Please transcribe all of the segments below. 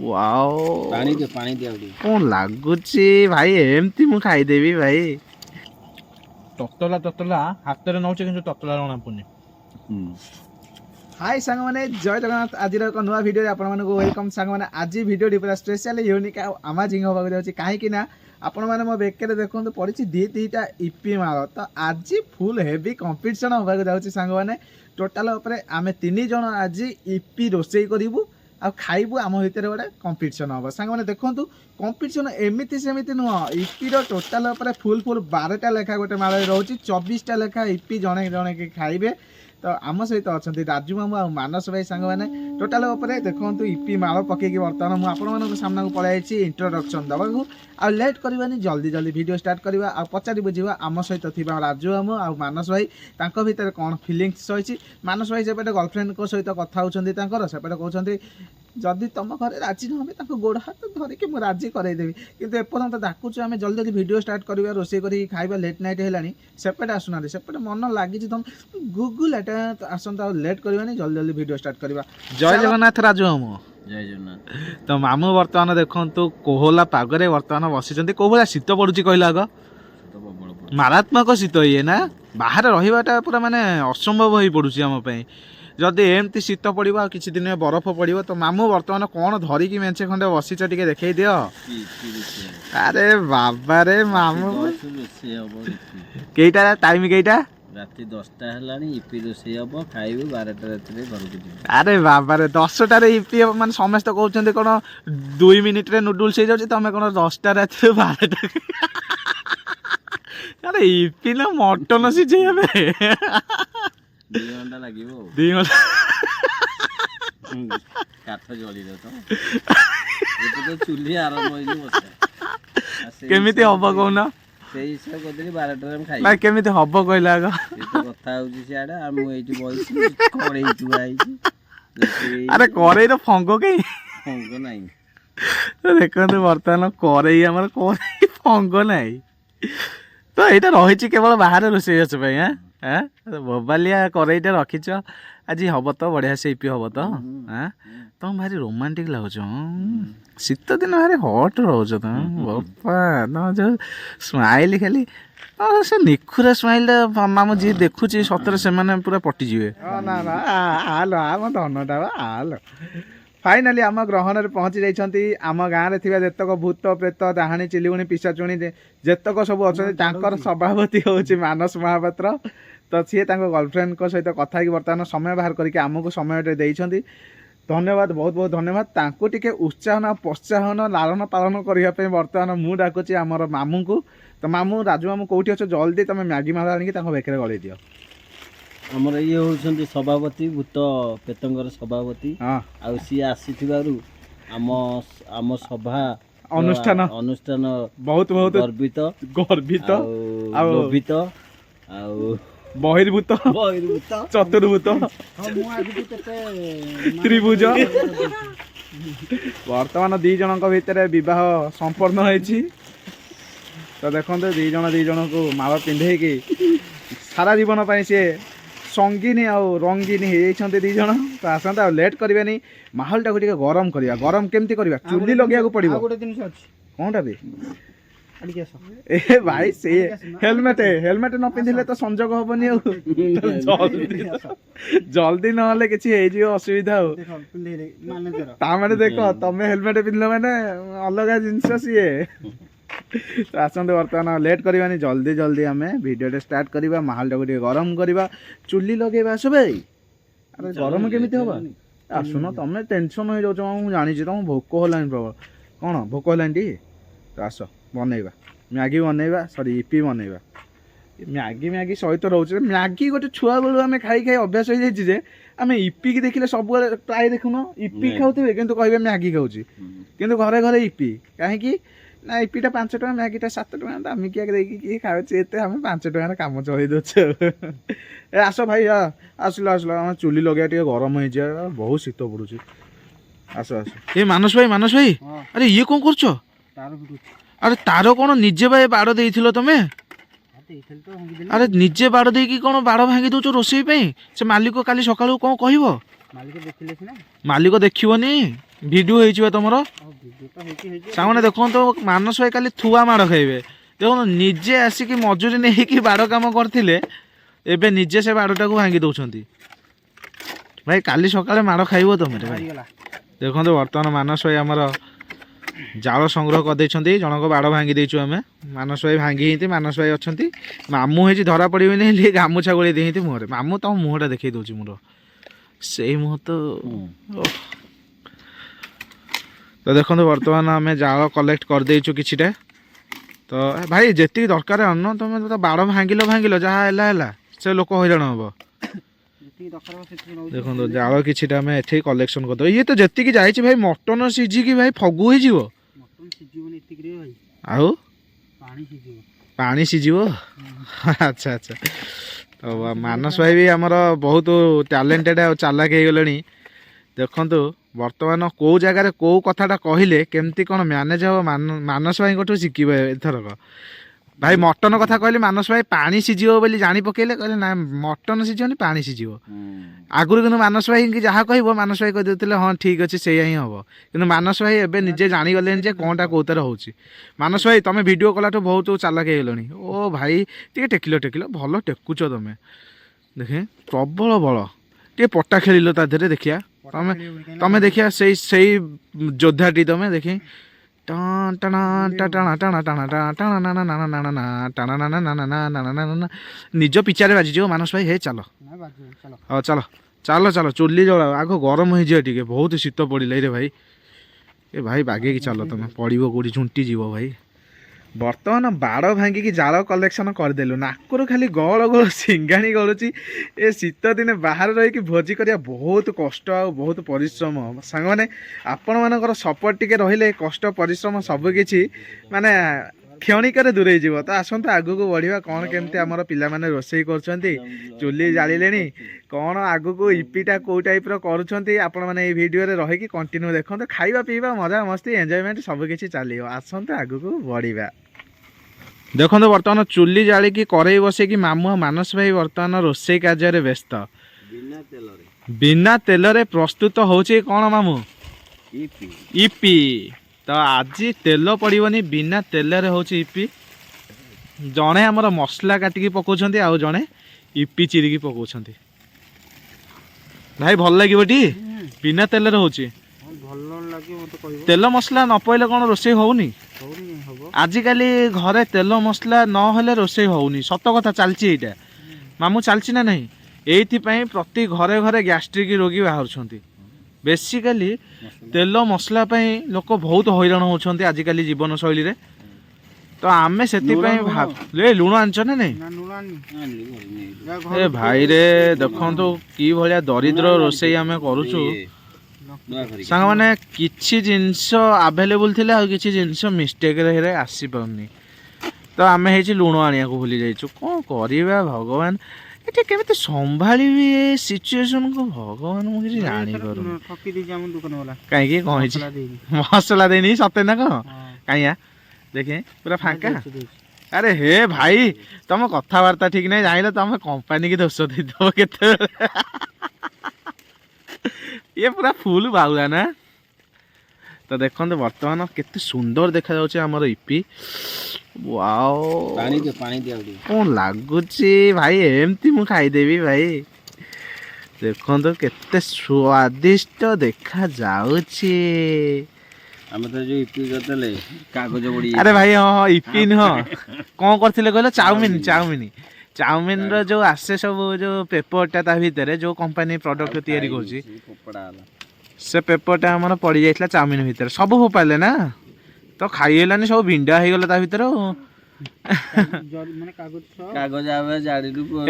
Wow पानी दिया कौन लगुची भाई एमती मु खाईदेवी भाई ततला हाथ में नौचे कि ततला जना पड़े हाय सांग मैंने जय जगन्नाथ आज एक नुआ भिडियो आपण मानक वेलकम सांग मैंने आज भिडियो पूरा स्पेशल यूनिक आमाजिंग होगा जाऊँगी कहीं आपण मैंने मो बेकर देखते पड़ी दीटा इपी माल तो आज फुल हेवी कंपटीशन होगा जाऊँगी सांग मैंने टोटाल आम 3 जन आज इपी रोसे करूँ आ खाइबू आम भितर गोटे कंपटीशन हम सांग मैंने देखूँ कंपटीशन एमती सेमती नुह इपी टोटाल फुल 12टा लेखा गोटे माल रोचे 24टा लेखा इपी जड़े जड़े कि खाइबे तो आम सहित अच्छा राजू मामू आ मानस भाई सांग मैंने टोटाल देखो इपी माल पकईकि बर्तमान मुझे सामना को पलि इंट्रोडक्शन दवाक आ लेट करवानी जल्दी जल्दी वीडियो स्टार्ट करवा आ पचारि बुझा आम सहित थी राजू मामू आ मानस भाई तांको भीतर कौन फिलिंग्स रही मानस भाई सेपटे गर्लफ्रेंड को सहित कथा होती सेपटे कहते जदि तुम घर राजी ना गोड़ हाथ धरिकी मुझे राजी करदेवी कितु एपर्यंत डाकुच आम जल्दी जल्दी वीडियो स्टार्ट करवा रोसे कर खाଇବା लेट नाइट है सेपटे आसुना सेपटे मन लगी तुम गूगल आसता लेट करवानी जल्दी जल्दी वीडियो स्टार्ट करवा जय जगन्नाथ राजू मामू जय जगन्नाथ तो मामू बर्तमान देखु कोहला पागरे बर्तमान बसी कौ भाया शीत पड़ुची कहला आग मारात्मक शीत ये ना बाहर रहीबाटा पूरा माने असंभव हो पड़ुची आम जदि एमती शीत पड़ा किसी दिन बरफ पड़ो तो मामू बर्तमान कौन धरिकी मेचे खंडे बसीच टे देखई दियो अरे बाबा रे मामू केटा टाइम केटा राति 10टा हेलानी इपी रोसे हम खाइबू 12टा राति घर को अरे बाबा रे 10टा इपी मान समस्त कहते कौन 2 मिनिट रे नूडल्स हो जाए तुम कौन 10टा राति 12टा अरे इपी ना मटन सीझे 2 घंटा लगे 2 घंटा काठ जली तो चूल्ही आरंभ केमिति हम कहना से हिसाब कर 12टा हम खाइ भाई केमिति हम कहला आग कथा होची सियाडा आ मु एठी बइसी कड़े चुआ आइची अरे कड़े रो फंगो कई फंगो नाही देखते बर्तमान कड़े आमर कड़े फंगो नाही तो यहाँ रही केवल बाहर रोसे हाँ मोबाइलिया कड़ईटा रखीच आज हम तो बढ़िया से इपी हम तो हाँ तुम भारी रोमांटिक लगुच शीत दिन भारी हट रोच तुम बापा तुम जो स्माइल खाली से निखुरा स्माइल मामू जी देखुची सतरे से पूरा पटिजे ना ना आलो आम धनटा आलो फाइनाली आम ग्रहण में पहुँची जाइछंती आम गाँव में थी जेतक भूत प्रेत डाहाणी चिलिगुणी पिशाचुणी जेतक सब अच्छा सभापति हूँ मानस महापात्र तो सी गर्लफ्रेंड को सहित कथा बर्तमान समय बाहर करके आमको समय देइछंती धन्यवाद बहुत बहुत धन्यवाद तांको टिके उत्साहन प्रोत्साहन लालन पालन करने बर्तमान मु डाकुची आमर मामू को तो मामू राजू मामू कौटी अच्छे जल्दी तुम मैगी माल आनिक बेकर गलई दियो आमर ये होउछंती सभापति भूत पेतंगर सभापति आ सी आसीथिबारु आम आम सभा अनुष्ठान बहुत बहुत गर्वित गर्वित लोभित बहिर्भूत चतुर्भूत त्रिभुज बर्तमान 2 जन भितर विवाह संपन्न होइछि तो देखते 2 जन को माला पिंधे कि सारा जीवन पाई सी संगीनी आउ रंगीनी हो 2 जन तो आसता लेट करवानी माहौल टाक गरम करवा गरम केमती करवा चुली लगे पड़ो कौनटा भी ए भाई से हेलमेट हेलमेट न पिंधिले तो संजोग हेनी जल्दी ना कि असुविधा हो ताने देख तुम हेलमेट पिंधल मैंने अलग जिनस सी तो आसते बर्तमान लेट करवानी जल्दी जल्दी आम भिडियो स्टार्ट करवा माहौल टाक गरम करवा चुली लगे आस भाई अरे गरम केमी हम आसुन तुम टेंशन हो जाऊँ मुझे जानी तुम भोक होलानी प्रबल कौन भोक होलानी टी तो आस बनइबा मैगी बनइबा सॉरी इपी बनइबा मैगी मैगी सहित रोचे मैगी गोटे छुआ बेलू आम खाई खाई अभ्यास हो जाए आम इपी की देखिले सब प्राय देखुन इपी खाऊे कि कहे मैगी खाऊँ कि घरे घरे इपी कहीं ना इपीटा 5 टका मैगीटा 7 टका दामिकिया देखिए खाऊे एत आम 5 टकर कम चल दे आस भाई आसलो आसलो आम चुली लगे गरम हो जाए बहुत शीत पड़ुची आस आस ये मानस भाई अरे ये कौन कर अरे तार कौन निजे भाई बाड़ दे तुम्हें अरे निजे बाड़ दे कौन बाड़ भांगी दौच रोसई से मालिक काली सका कौन कह मालिक देखनी ଭିଡ଼ିଓ ହେଇଯିବ ତମର ସାଙ୍ଗମାନେ ଦେଖନ୍ତୁ ମାନସ ଭାଇ କାଲି ଥୁଆ ମାଡ଼ ଖାଇବେ ଦେଖନ୍ତୁ ନିଜେ ଆସିକି ମଜୁରୀ ନେଇକି ବାଡ଼ କାମ କରିଥିଲେ ଏବେ ନିଜେ ସେ ବାଡ଼ଟାକୁ ଭାଙ୍ଗି ଦେଉଛନ୍ତି ଭାଇ କାଲି ସକାଳେ ମାଡ଼ ଖାଇବ ତମେ ଭାଇ ଦେଖନ୍ତୁ ବର୍ତ୍ତମାନ ମାନସ ଭାଇ ଆମର ଜାଳ ସଂଗ୍ରହ କରିଦେଇଛନ୍ତି ଜଣଙ୍କ ବାଡ଼ ଭାଙ୍ଗି ଦେଇଛୁ ଆମେ ମାନସ ଭାଇ ଭାଙ୍ଗି ହେଇନ୍ତି ମାନସ ଭାଇ ଅଛନ୍ତି ମାମୁଁ ହେଇଛି ଧରା ପଡ଼ିବେନି ହେଲେ ଗାମୁଛା ଗୋଳେଇ ଦେଇନ୍ତି ମୁହଁରେ ମାମୁଁ ତମ ମୁହଁଟା ଦେଖେଇ ଦେଉଛି ମୋର ସେଇ ମୁହଁ ତ ଦେଖନ୍ତୁ ବର୍ତ୍ତମାନ ଆମେ ଜାଳ କଲେକ୍ଟ କରିଦେଇଛୁ କିଛିଟା ତ ଭାଇ ଯେତିକି ଦରକାର ଅନ୍ନ ତମେ ତ ବାଡ଼ ଭାଙ୍ଗିଲ ଯାହା ହେଲା ହେଲା ସେ ଲୋକ ହଇରାଣ ହବ ଦେଖନ୍ତୁ ଜାଳ କିଛିଟା ଆମେ ଏଠି କଲେକ୍ସନ କରିଦେବୁ ଇଏ ତ ଯେତିକି ଯାଇଛି ଭାଇ ମଟନ ସିଝିକି ଭାଇ ଫଗୁ ହେଇଯିବ ଆଉ ପାଣି ସିଝିବ ଆଚ୍ଛା ଆଚ୍ଛା ତ ମାନସ ଭାଇ ବି ଆମର ବହୁତ ଟ୍ୟାଲେଣ୍ଟେଡ୍ ଆଉ ଚାଲାକ ହେଇଗଲେଣି ଦେଖନ୍ତୁ ବର୍ତ୍ତମାନ କେଉଁ ଜାଗାରେ କେଉଁ କଥାଟା କହିଲେ କେମିତି କ'ଣ ମ୍ୟାନେଜ୍ ହେବ ମାନସ ଭାଇଙ୍କଠୁ ଶିଖିବେ ଏଥରକ ଭାଇ ମଟନ କଥା କହିଲେ ମାନସ ଭାଇ ପାଣି ସିଝିବ ବୋଲି ଜାଣି ପକେଇଲେ କହିଲେ ନା ମଟନ ସିଝିବନି ପାଣି ସିଝିବ ଆଗରୁ କିନ୍ତୁ ମାନସ ଭାଇକି ଯାହା କହିବ ମାନସ ଭାଇ କହିଦେଉଥିଲେ ହଁ ଠିକ୍ ଅଛି ସେଇଆ ହିଁ ହେବ କିନ୍ତୁ ମାନସ ଭାଇ ଏବେ ନିଜେ ଜାଣିଗଲେଣି ଯେ କ'ଣଟା କେଉଁଥିରେ ହେଉଛି ମାନସ ଭାଇ ତମେ ଭିଡ଼ିଓ କଲାଠୁ ବହୁତ ଚାଲାକ ହେଇଗଲଣି ଓ ଭାଇ ଟିକେ ଟେକିଲ ଭଲ ଟେକୁଛ ତମେ ଦେଖେ ପ୍ରବଳ ବଳ ଟିକେ ପଟା ଖେଳିଲ ତା ଦେହରେ ଦେଖିଆ ତମେ ଦେଖିଆ ସେଇ ଯୋଦ୍ଧାଟି ତମେ ଦେଖି ନିଜ ପିଚାରେ ବାଜିଯିବ ମାନସ ଭାଇ ହେ ଚାଲ ହଉ ଚାଲ ଚୁଲି ଜଳ ଆଗ ଗରମ ହେଇଯିବ ଟିକେ ବହୁତ ଶୀତ ପଡ଼ିଲା ରେ ଭାଇ ଏ ଭାଇ ବାଗେଇକି ଚାଲ ତମେ ପଡ଼ିବ କେଉଁଠି ଝୁଣ୍ଟି ଯିବ ଭାଇ ବର୍ତ୍ତମାନ ବାଡ଼ ଭାଙ୍ଗିକି ଜାଳ କଲେକ୍ସନ କରିଦେଲୁ ନାକରୁ ଖାଲି ଗଳ ସିଙ୍ଗାଣି ଗଳୁଛି ଏ ଶୀତ ଦିନେ ବାହାରେ ରହିକି ଭୋଜି କରିବା ବହୁତ କଷ୍ଟ ଆଉ ବହୁତ ପରିଶ୍ରମ ସାଙ୍ଗମାନେ ଆପଣମାନଙ୍କର ସପୋର୍ଟ ଟିକେ ରହିଲେ କଷ୍ଟ ପରିଶ୍ରମ ସବୁକିଛି ମାନେ କ୍ଷଣିକରେ ଦୂରେଇଯିବ ତ ଆସନ୍ତୁ ଆଗକୁ ବଢ଼ିବା କ'ଣ କେମିତି ଆମର ପିଲାମାନେ ରୋଷେଇ କରୁଛନ୍ତି ଚୁଲି ଜାଳିଲେଣି କ'ଣ ଆଗକୁ ଇପିଟା କେଉଁ ଟାଇପ୍ର କରୁଛନ୍ତି ଆପଣମାନେ ଏଇ ଭିଡ଼ିଓରେ ରହିକି କଣ୍ଟିନ୍ୟୁ ଦେଖନ୍ତୁ ଖାଇବା ପିଇବା ମଜା ମସ୍ତି ଏନ୍ଜୟମେଣ୍ଟ ସବୁକିଛି ଚାଲିବ ଆସନ୍ତୁ ଆଗକୁ ବଢ଼ିବା ଦେଖନ୍ତୁ ବର୍ତ୍ତମାନ ଚୁଲି ଜାଳିକି କରେଇ ବସେଇକି ମାମୁଁ ମାନସ ଭାଇ ବର୍ତ୍ତମାନ ରୋଷେଇ କାର୍ଯ୍ୟରେ ବ୍ୟସ୍ତ ବିନା ତେଲରେ ପ୍ରସ୍ତୁତ ହେଉଛି କ'ଣ ମାମୁଁ ଇପି ତ ଆଜି ତେଲ ପଡ଼ିବନି ବିନା ତେଲରେ ହେଉଛି ଇପି ଜଣେ ଆମର ମସଲା କାଟିକି ପକାଉଛନ୍ତି ଆଉ ଜଣେ ଇପି ଚିରିକି ପକାଉଛନ୍ତି ଭାଇ ଭଲ ଲାଗିବ ଟି ବିନା ତେଲରେ ହେଉଛି ତେଲ ମସଲା ନ ପଇଲେ କ'ଣ ରୋଷେଇ ହେଉନି ଆଜିକାଲି ଘରେ ତେଲ ମସଲା ନହେଲେ ରୋଷେଇ ହେଉନି ସତ କଥା ଚାଲିଛି ଏଇଟା ମାମୁଁ ଚାଲିଛି ନା ନାହିଁ ଏଇଥିପାଇଁ ପ୍ରତି ଘରେ ଘରେ ଗ୍ୟାଷ୍ଟ୍ରିକ୍ ରୋଗୀ ବାହାରୁଛନ୍ତି ବେସିକାଲି ତେଲ ମସଲା ପାଇଁ ଲୋକ ବହୁତ ହଇରାଣ ହେଉଛନ୍ତି ଆଜିକାଲି ଜୀବନଶୈଳୀରେ ତ ଆମେ ସେଥିପାଇଁ ଲୁଣ ଆଣିଛ ନା ନାଇଁ ଏ ଭାଇରେ ଦେଖନ୍ତୁ କି ଭଳିଆ ଦରିଦ୍ର ରୋଷେଇ ଆମେ କରୁଛୁ ସାଙ୍ଗମାନେ କିଛି ଜିନିଷ ଆଭେଲେବୁଲ୍ ଥିଲେ ଆଉ କିଛି ଜିନିଷ ମିଷ୍ଟେକ୍ରେ ଆସିପାରୁନି ତ ଆମେ ହେଇଛି ଲୁଣ ଆଣିବାକୁ ଭୁଲି ଯାଇଛୁ କ'ଣ କରିବା ଭଗବାନ ଏଠି କେମିତି ସମ୍ଭାଳିବି ଏ ସିଚୁଏସନକୁ ଭଗବାନ ମୁଁ କିଛି ଜାଣିପାରୁନି କାହିଁକି କ'ଣ ହେଇଛି ମସଲା ଦେଇନି ସତେ ନା କ'ଣ କାହିଁକି ଦେଖେ ପୁରା ଫାଙ୍କା ଆରେ ହେ ଭାଇ ତମ କଥାବାର୍ତ୍ତା ଠିକ ନାହିଁ ଜାଣିଲ ତମେ କମ୍ପାନୀ କି ଦୋଷ ଦେଇଦବ କେତେବେଳେ ଇଏ ପୁରା ଫୁଲ ବାଉଲା ନା ତ ଦେଖନ୍ତୁ ବର୍ତ୍ତମାନ କେତେ ସୁନ୍ଦର ଦେଖାଯାଉଛି ଆମର ଇପି ୱାଓ କ'ଣ ଲାଗୁଛି ଭାଇ ଏମିତି ମୁଁ ଖାଇଦେବି ଭାଇ ଦେଖନ୍ତୁ କେତେ ସ୍ୱାଦିଷ୍ଟ ଦେଖାଯାଉଛି ଆରେ ଭାଇ ହଁ ଇପି ନୁହଁ କ'ଣ କରିଥିଲେ କହିଲ ଚାଉମିନର ଯୋଉ ଆସେ ସବୁ ଯୋଉ ପେପରଟା ତା ଭିତରେ ଯୋଉ କମ୍ପାନୀ ପ୍ରଡକ୍ଟ ତିଆରି କରୁଛି ସେ ପେପରଟା ଆମର ପଡ଼ି ଯାଇଥିଲା ଚାଉମିନ ଭିତରେ ସବୁ ଫୋପାଡ଼ିଲେ ନା ତ ଖାଇ ହେଲାନି ସବୁ ବିଣ୍ଡା ହେଇଗଲା ତା ଭିତରେ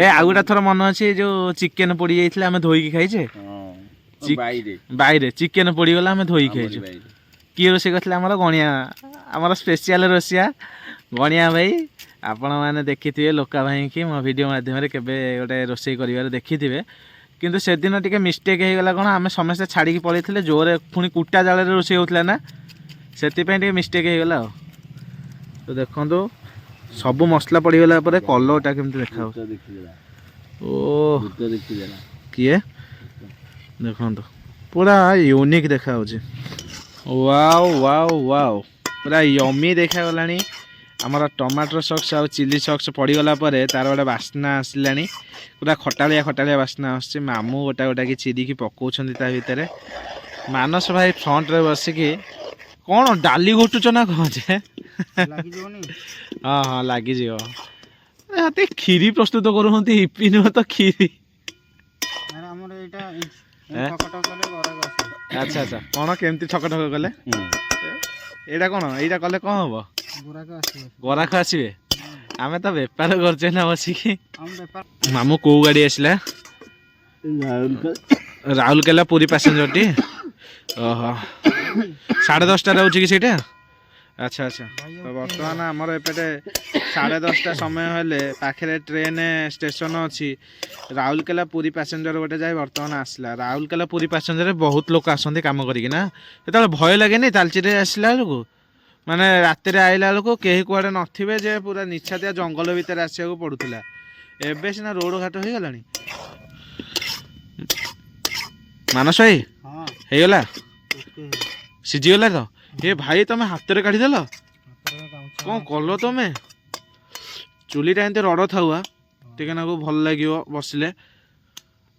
ଆଉ ଗୋଟେ ଥର ମନେ ଅଛି ଯୋଉ ଚିକେନ ପୋଡ଼ି ଯାଇଥିଲା ଆମେ ଧୋଇକି ଖାଇଛେ ବାଇରେ ଚିକେନ ପୋଡ଼ିଗଲା ଆମେ ଧୋଇକି ଖାଇଛୁ କିଏ ରୋଷେଇ କରିଥିଲେ ଆମର ଗଣିଆ ଆମର ସ୍ପେଶିଆଲ ରୋଷିଆ ଗଣିଆ ଭାଇ ଆପଣମାନେ ଦେଖିଥିବେ ଲୋକା ଭାଇକି ମୋ ଭିଡ଼ିଓ ମାଧ୍ୟମରେ କେବେ ଗୋଟେ ରୋଷେଇ କରିବାରେ ଦେଖିଥିବେ କିନ୍ତୁ ସେଦିନ ଟିକେ ମିଷ୍ଟେକ୍ ହେଇଗଲା କ'ଣ ଆମେ ସମସ୍ତେ ଛାଡ଼ିକି ପଳେଇଥିଲେ ଜୋରରେ ପୁଣି କୁଟା ଜାଳରେ ରୋଷେଇ ହେଉଥିଲା ନା ସେଥିପାଇଁ ଟିକେ ମିଷ୍ଟେକ୍ ହେଇଗଲା ଆଉ ତ ଦେଖନ୍ତୁ ସବୁ ମସଲା ପଡ଼ିଗଲା ପରେ କଲର୍ଟା କେମିତି ଦେଖାଯାଉଛି ଓ କିଏ ଦେଖନ୍ତୁ ପୁରା ୟୁନିକ୍ ଦେଖାଯାଉଛି वाओ वाओ वाओ पूरा यमी देखा गलानी आमर टमाटर सॉस आ चिली सॉस पड़गला तार गोटे बास्ना आसला पूरा खटालिया खटालिया बास्ना आस मामू गोटा गोटा कि चिरिकी पकाउछन्ती ता भितर मानस भाई फ्रंट रे बसिकी कौन डाली घोटुच ना कौन जे हाँ हाँ लगिज हाथे खीरी प्रस्तुत करूँ इपी नुह तो खीरी अच्छा अच्छा कौन केमती ठक ठक कले एटा कौन एटा कले कौन हम गराक आसबे आम तो बेपार करचे ना बसिकी मामू कौ गाड़ी आसला राउरकेला पूरी पैसेंजर टी ओहो 10:30 रोचे कि सीटा अच्छा अच्छा तो बर्तमान आमर एपटे 10:30 समय हेले पाखे ट्रेन स्टेशन अच्छी राउरकेला पूरी पैसेंजर गोटे जाए बर्तमान आसला राउरकेला पूरी पैसेंजर बहुत लोक आसती कम करना जो भय लगे तालचीरे आसला बेलू माने राति आइला बेलू कहीं कुआडे नथिबे जे पूरा निछातिया जंगल भितर आसिया पड़ूला एबे सिना रोड घाट हो गलानी मानस भाई हो गला सीझीगला तो ये भाई तुम हाथ में काढ़ीदेल कौन कल तुम चुलीटा एमती रड़ था टे ना भल लगे बसिले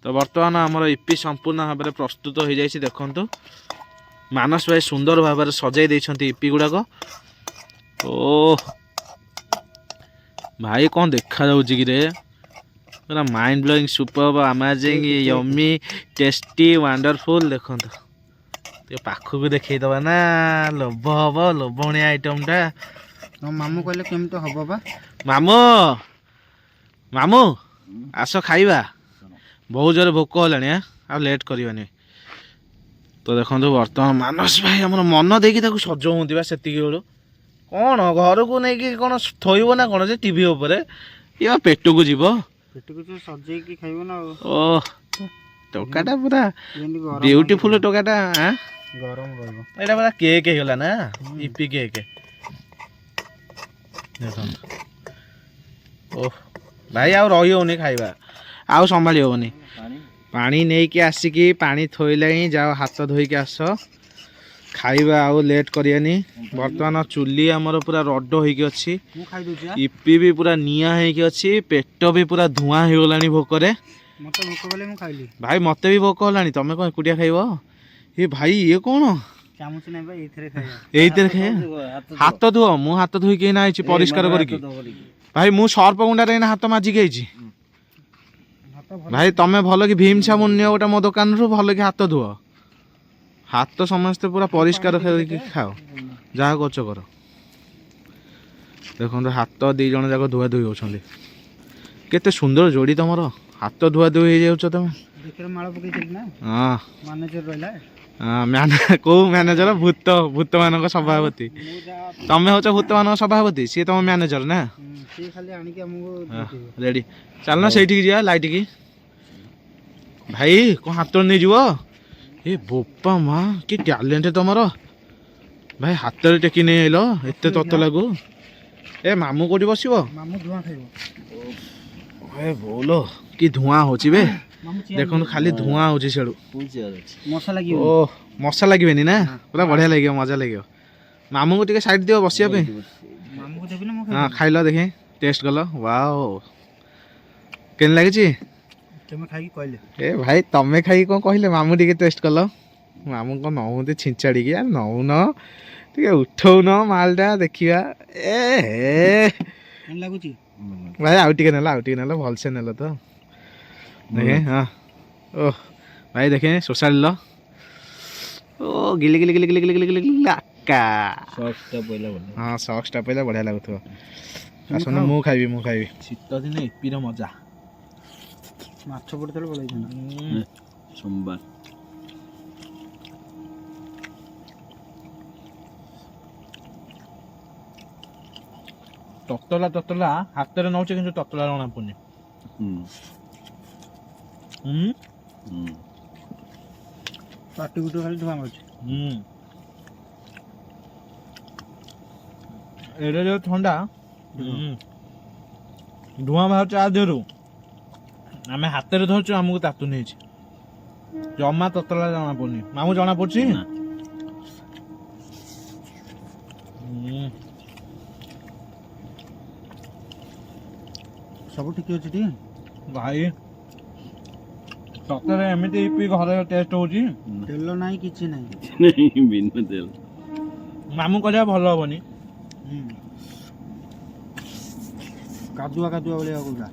तो बर्तमान आमर इपी संपूर्ण भाव में प्रस्तुत हो जाए देखु मानस भाई सुंदर भाव में सजाई देती इपी गुड़ाक ओ भाई कौन देखा कि रे पूरा mind blowing super amazing yummy tasty wonderful देखो पाखक देखा ना लोभ हम लोभणिया आइटमटा मामू कहले केमती हम बा मामू मामू आस खाइबा बहुत जोर भोक है आ लेट करवानी तो देखो बर्तमान मानस भाई आम मन देकी सजाऊँ से कौन घर को नहीं कौन थोब ना कौन से टीवी उपर ये पेट को जीव सजेकी खाइबो ना ओ टोकाटा पूरा ब्यूटीफुल टोकाटा हाँ गरम रहबो एटा पूरा केक हे गला ना इपी केक देखो ओ भाई आ रही होनी खाइबा आउ संभाली होनी पानी नहीं कि आसिकी पानी थोइला ही जाओ हाथ धोइके आस खाइबा आउ लेट करियानी बर्तमान चुली आमर पूरा रड होइके अछि इपी भी पूरा निया होइके अछि पेट भी पूरा धुआं हो गलानी भोकरे मते भोक बोले मु खाइली भाई मते भी भोक होलानी तमे कोन कुटिया खाइबो ये भाई ये कौन चामच नै भाई एथरे खाइया एथरे खाइया हाथ धुओ मु हाथ धोइ के ना आइछि परिष्कार करके भाई मु सर्प गुंडा रे ना हाथ माजी के आइछि भाई तमे भलो कि भीम साबुन नियो गोटा मो दुकान रु भलो कि हाथ धुओ हाथ तो समस्त पूरा परिष्कार करके खाओ जहाँ करछ कर देखो हाथ दी जन जाक धुआ धुई होछंदी केते सुंदर जोड़ी तमरो हाथ धुआ धुई हो जाउछ तमे देखरे माळ पकई ना हां मैनेजर रहला हां मैने को मैनेजर भूत भूत मानक सभापति तमे होछ भूत मानक सभापति सी तम मैनेजर ना सी खाली आनी के हमको रेडी चलना सेठी जिया लाइट की भाई को हाथ नहीं जीवो ए बोपा माँ कि टैलेंट तुमर भाई हाथ में टेकी नहीं आइल एत तत लागू ए मामू कोठी बसिबो मामू धुआं खाइबो ए बोलो कि धुआं होची बे देखो खाली धुआं होची सेडू मसा लागि ओ मसा लागबेनी ना पूरा बढ़िया लागियो मजा लागियो मामू को टिके साइड दियो बसिया पे मामू को देबी ना मो हां खाइलो देखे टेस्ट कलो वाओ केन लागी छी तुम खाई कहले ए भाई तमे खाई को कहले मामू टिके टेस्ट कलो मामू को नहुते छिंचाड़ी के यार नहु न टिके उठौ न मालटा देखिया ए हे केन लागु छी भाई आउ टिके नेला भल से नेलो तो देखे हां ओ भाई देखे सोसाल लो ओ गिली गिली गिली गिली गिली गिली लाका सॉक्सटा पहिला बढ़िया हां सॉक्सटा पहिला बढ़िया लागुथो आसन मु खाइबी शीत दिन इपीर मजा माछ पड़तले बोलै सोमवार ततला हाथ में नौचे कि ततला जना पड़नी पाटी गुटो खाली धुआं होछ एरे जो ठंडा धुआं बाहर आ देरु आम हाथ में धरचु आमको तातु नहीं जमा ततला जना पड़नी मामू जना पड़ी ସବୁ ଠିକ୍ ଅଛି ଟି ଭାଇ ସତରେ ଏମିତି ଇପି ଘରେ ଟେଷ୍ଟ ହଉଛି ତେଲ ନାହିଁ କିଛି ନାହିଁ ବିନା ତେଲ ମାମୁଁ କରିବା ଭଲ ହବନି କାଦୁଆ କାଦୁଆ ଭଳିଆ କହୁଥିଲା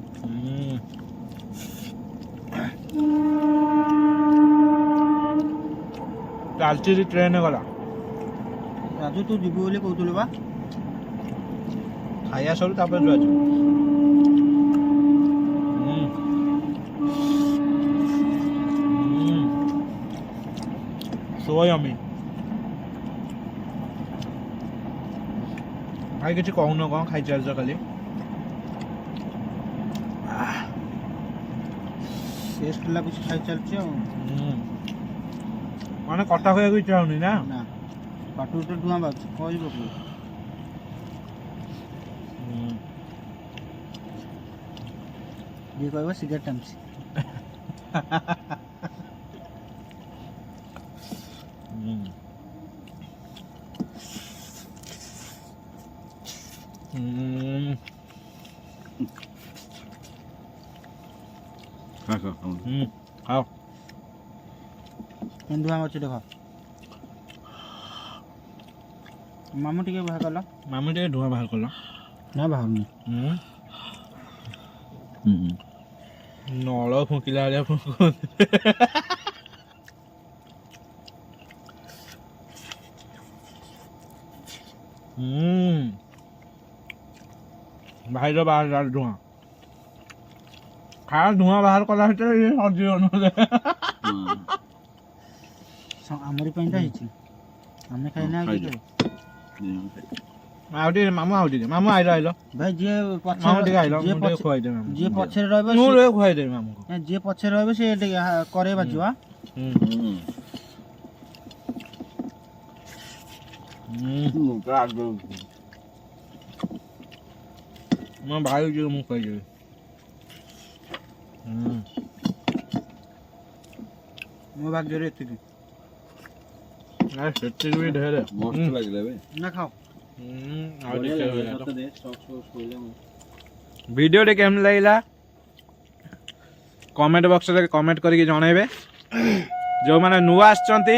ଚାଲିଛି ଟ୍ରେନ ଗଲା ରାଜୁ ତୁ ଯିବୁ ବୋଲି କହୁଥିଲୁ ବା ଖାଇବା ସରୁ ତାପରେ ତୁ ଆସିବୁ so yummy ଭାଇ କିଛି କହୁନ କ'ଣ ଖାଇ ଚାଲିଛ ଖାଲି ଟେଷ୍ଟ ଲାଗୁଛି ଖାଇ ଚାଲିଛି ଆଉ ମାନେ କଟା ଖାଇବାକୁ ଇଚ୍ଛା ହଉନି ନା ନା ପାଟିରୁ ତ ଧୂଆଁ ବାହାରୁଛି କହିବ କି ଯିଏ କହିବ ସିଗାରେଟ ଟାଣୁଛି ଖାଅ ଧୂଆଁ ବାହାରୁଛି ଦେଖ ମାମୁଁ ଟିକେ ବାହାର କଲ ମାମୁଁ ଟିକେ ଧୂଆଁ ବାହାର କଲ ନା ବାହାରୁନି ନଳ ଫୁଙ୍କିଲା ଭଳିଆ ଭାଇର ବାହାର ଧୂଆଁ ଖାଇବା ଧୂଆଁ ବାହାର କଲା ଭିତରେ ଇଏ ସରିଯିବ ନହେଲେ ଆମରି ପାଇଁଟା ହେଇଛି ଆମେ ଖାଇଲେ ଆଉ କିଏ ଖାଇବ? ଆଉ ଟିକେ ମାମୁଁ ଆଉ ଟିକେ ମାମୁଁ ଆଇଲ ଭାଇ ଯିଏ ମାମୁଁ ଟିକେ ଆଇଲ ଯିଏ ମୁଁ ଟିକେ ଖୁଆଇଦେବି ମାମୁଁ ଯିଏ ପଛରେ ରହିବ ମୁଁ ଟିକେ ଖୁଆଇଦେବି ମାମୁଁକୁ ଯିଏ ପଛରେ ରହିବ ସେ ଟିକେ କରେଇ ବାଜିବ ମୋ ଭାଇ ଯିବ ମୁଁ ଖୁଆଇଦେବି ମୋ ଭାଗ୍ୟରେ ଏତିକି ସେତିକି ବି ଢେରେ ମସ୍ତ ଲାଗିଲା ବେ ନା ଖାଅ ଭିଡ଼ିଓଟି କେମିତି ଲାଗିଲା କମେଣ୍ଟ ବକ୍ସରେ କମେଣ୍ଟ କରିକି ଜଣାଇବେ ଯେଉଁମାନେ ନୂଆ ଆସିଛନ୍ତି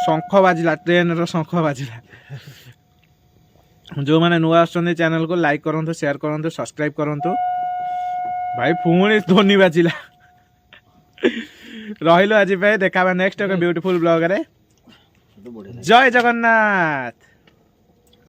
ଶଙ୍ଖ ବାଜିଲା ଟ୍ରେନର ଶଙ୍ଖ ବାଜିଲା ଯେଉଁମାନେ ନୂଆ ଆସୁଛନ୍ତି ଚ୍ୟାନେଲକୁ ଲାଇକ୍ କରନ୍ତୁ ସେୟାର କରନ୍ତୁ ସବସ୍କ୍ରାଇବ୍ କରନ୍ତୁ ଭାଇ ପୁଣି ଧ୍ୱନି ବାଜିଲା ରହିଲୁ ଆଜି ପାଇଁ ଦେଖା ନେକ୍ସଟ ଏକ ବ୍ୟୁଟିଫୁଲ ବ୍ଲଗରେ ଜୟ ଜଗନ୍ନାଥ।